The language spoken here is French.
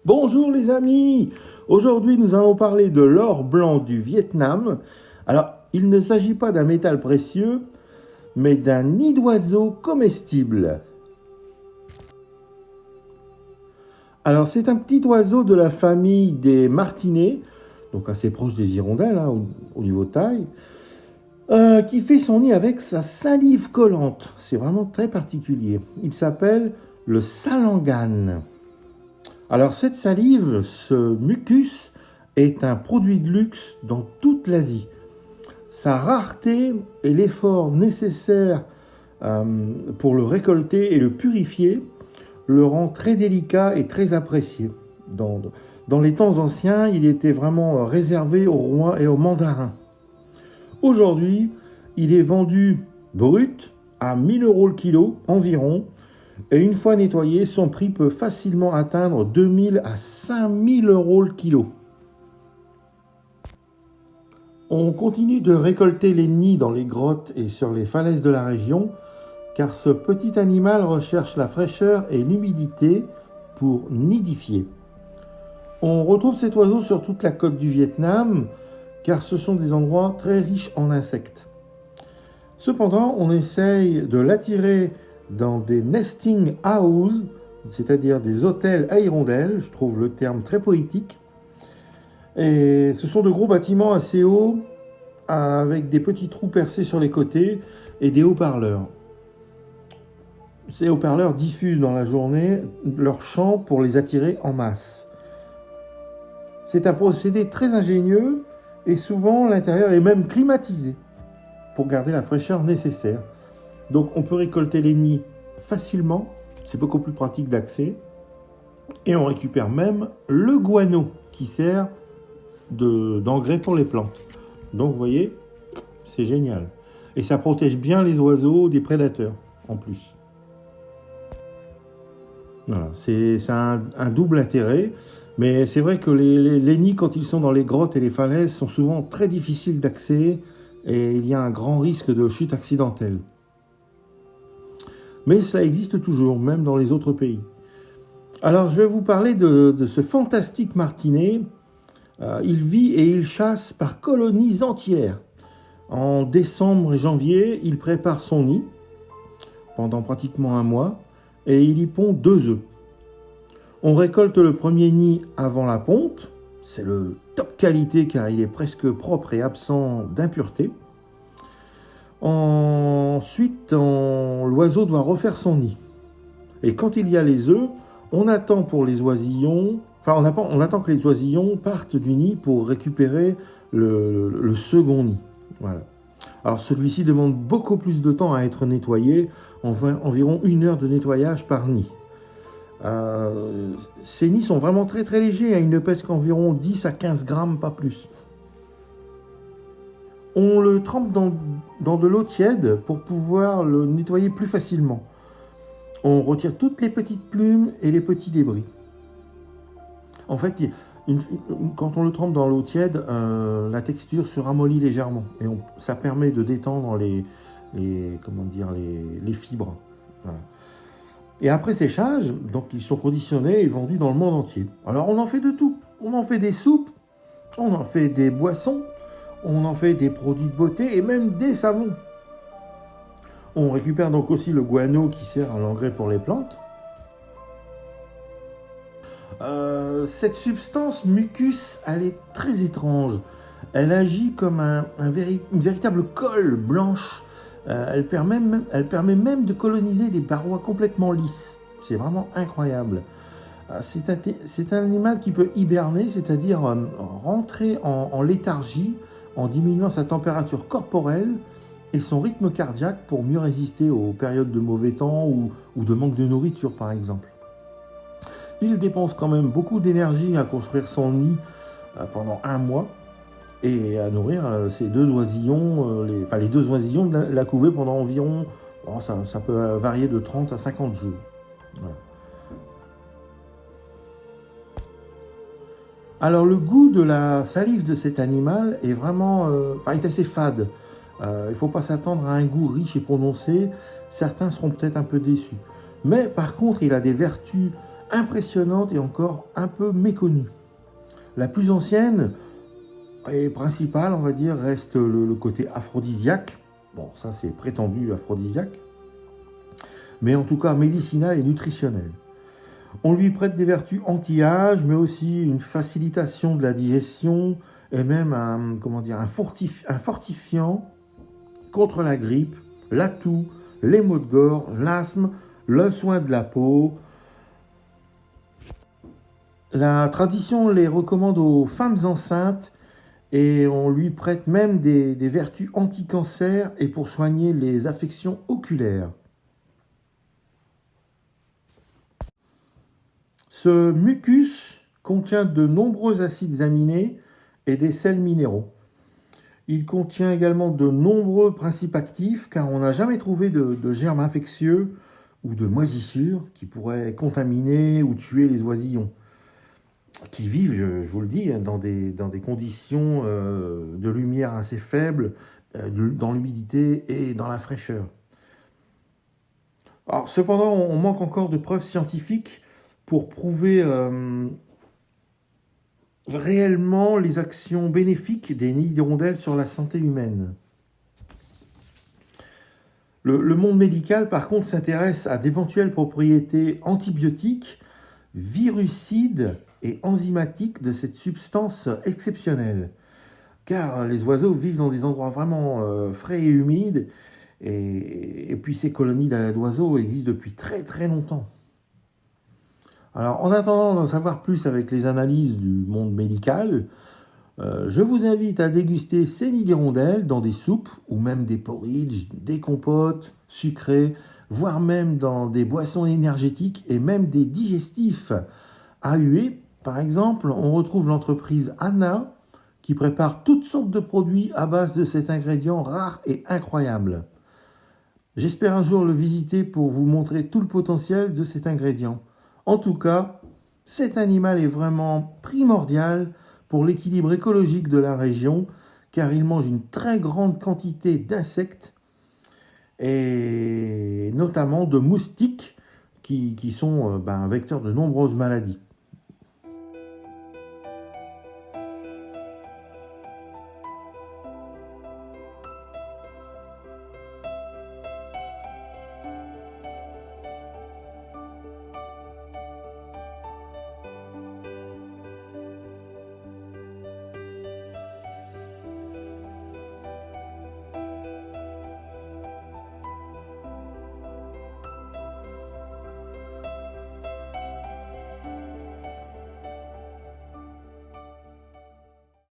Bonjour les amis, aujourd'hui nous allons parler de l'or blanc du Vietnam. Alors, il ne s'agit pas d'un métal précieux, mais d'un nid d'oiseau comestible. Alors, c'est un petit oiseau de la famille des martinets, donc assez proche des hirondelles au niveau taille, qui fait son nid avec sa salive collante. C'est vraiment très particulier. Il s'appelle le salangan. Alors cette salive, ce mucus, est un produit de luxe dans toute l'Asie. Sa rareté et l'effort nécessaire pour le récolter et le purifier le rend très délicat et très apprécié. Dans les temps anciens, il était vraiment réservé aux rois et aux mandarins. Aujourd'hui, il est vendu brut à 1 000 € le kilo environ, et une fois nettoyé, son prix peut facilement atteindre 2 000 à 5 000 € le kilo. On continue de récolter les nids dans les grottes et sur les falaises de la région, car ce petit animal recherche la fraîcheur et l'humidité pour nidifier. On retrouve cet oiseau sur toute la côte du Vietnam, car ce sont des endroits très riches en insectes. Cependant, on essaye de l'attirer dans des nesting houses, c'est-à-dire des hôtels à hirondelles, je trouve le terme très poétique. Et ce sont de gros bâtiments assez hauts, avec des petits trous percés sur les côtés et des haut-parleurs. Ces haut-parleurs diffusent dans la journée leur chant pour les attirer en masse. C'est un procédé très ingénieux et souvent l'intérieur est même climatisé pour garder la fraîcheur nécessaire. Donc on peut récolter les nids facilement, c'est beaucoup plus pratique d'accès, et on récupère même le guano qui sert d'engrais pour les plantes. Donc vous voyez, c'est génial. Et ça protège bien les oiseaux des prédateurs en plus. Voilà, c'est un double intérêt, mais c'est vrai que les nids, quand ils sont dans les grottes et les falaises, sont souvent très difficiles d'accès et il y a un grand risque de chute accidentelle. Mais cela existe toujours, même dans les autres pays. Alors, je vais vous parler de ce fantastique martinet. Il vit et il chasse par colonies entières. En décembre et janvier, il prépare son nid pendant pratiquement un mois et il y pond 2 œufs. On récolte le premier nid avant la ponte. C'est le top qualité car il est presque propre et absent d'impuretés. Ensuite, l'oiseau doit refaire son nid. Et quand il y a les œufs, on attend pour les oisillons, on attend que les oisillons partent du nid pour récupérer le second nid. Voilà. Alors celui-ci demande beaucoup plus de temps à être nettoyé, environ 1 heure de nettoyage par nid. Ces nids sont vraiment très très légers, ils ne pèsent qu'environ 10 à 15 grammes, pas plus. On le trempe dans de l'eau tiède pour pouvoir le nettoyer plus facilement. On retire toutes les petites plumes et les petits débris. En fait, quand on le trempe dans l'eau tiède, la texture se ramollit légèrement et ça permet de détendre les fibres. Voilà. Et après séchage, donc ils sont conditionnés et vendus dans le monde entier. Alors on en fait de tout. On en fait des soupes, on en fait des boissons, on en fait des produits de beauté et même des savons. On récupère donc aussi le guano qui sert à l'engrais pour les plantes. Cette substance mucus, elle est très étrange. Elle agit comme une véritable colle blanche. Elle permet même de coloniser des parois complètement lisses. C'est vraiment incroyable. C'est un animal qui peut hiberner, c'est-à-dire rentrer en léthargie en diminuant sa température corporelle et son rythme cardiaque pour mieux résister aux périodes de mauvais temps ou de manque de nourriture par exemple. Il dépense quand même beaucoup d'énergie à construire son nid pendant 1 mois et à nourrir ces 2 oisillons, les 2 oisillons de la couvée pendant environ, ça peut varier de 30 à 50 jours. Voilà. Alors le goût de la salive de cet animal est vraiment, est assez fade. Il ne faut pas s'attendre à un goût riche et prononcé. Certains seront peut-être un peu déçus. Mais par contre, il a des vertus impressionnante et encore un peu méconnue. La plus ancienne et principale, on va dire, reste le côté aphrodisiaque. Bon, ça c'est prétendu aphrodisiaque, mais en tout cas médicinal et nutritionnel. On lui prête des vertus anti-âge, mais aussi une facilitation de la digestion et même un fortifiant contre la grippe, la toux, les maux de gorge, l'asthme, le soin de la peau. La tradition les recommande aux femmes enceintes et on lui prête même des vertus anti-cancer et pour soigner les affections oculaires. Ce mucus contient de nombreux acides aminés et des sels minéraux. Il contient également de nombreux principes actifs car on n'a jamais trouvé de germes infectieux ou de moisissures qui pourraient contaminer ou tuer les oisillons qui vivent, je vous le dis, dans des conditions de lumière assez faibles, dans l'humidité et dans la fraîcheur. Alors, cependant, on manque encore de preuves scientifiques pour prouver réellement les actions bénéfiques des nids d'hirondelles sur la santé humaine. Le monde médical, par contre, s'intéresse à d'éventuelles propriétés antibiotiques, virucides et enzymatiques de cette substance exceptionnelle. Car les oiseaux vivent dans des endroits vraiment frais et humides, et puis ces colonies d'oiseaux existent depuis très très longtemps. Alors, en attendant d'en savoir plus avec les analyses du monde médical, je vous invite à déguster ces nids d'hirondelles dans des soupes ou même des porridges, des compotes sucrées, voire même dans des boissons énergétiques et même des digestifs. À Hué, par exemple, on retrouve l'entreprise Anna qui prépare toutes sortes de produits à base de cet ingrédient rare et incroyable. J'espère un jour le visiter pour vous montrer tout le potentiel de cet ingrédient. En tout cas, cet animal est vraiment primordial pour l'équilibre écologique de la région, car il mange une très grande quantité d'insectes, et notamment de moustiques, qui sont vecteurs de nombreuses maladies.